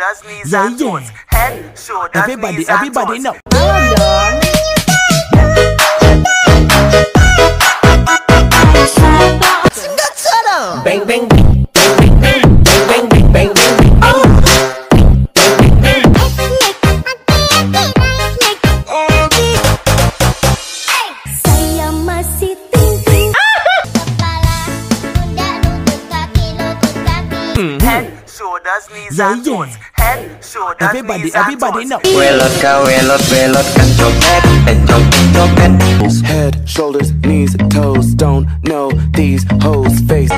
shoulders, knees and toes. Head, shoulders, knees and everybody toes. know. Bang bang bang bang bang bang bang bang bang. Saya masih tinggi. Kepala, pundak, lutut, kaki, lutut, kaki. Head, shoulders, knees and toes. Head, shoulders, knees and toes. know. Welot kan copet. Head, shoulders, knees, toes. Don't know these hoes' face.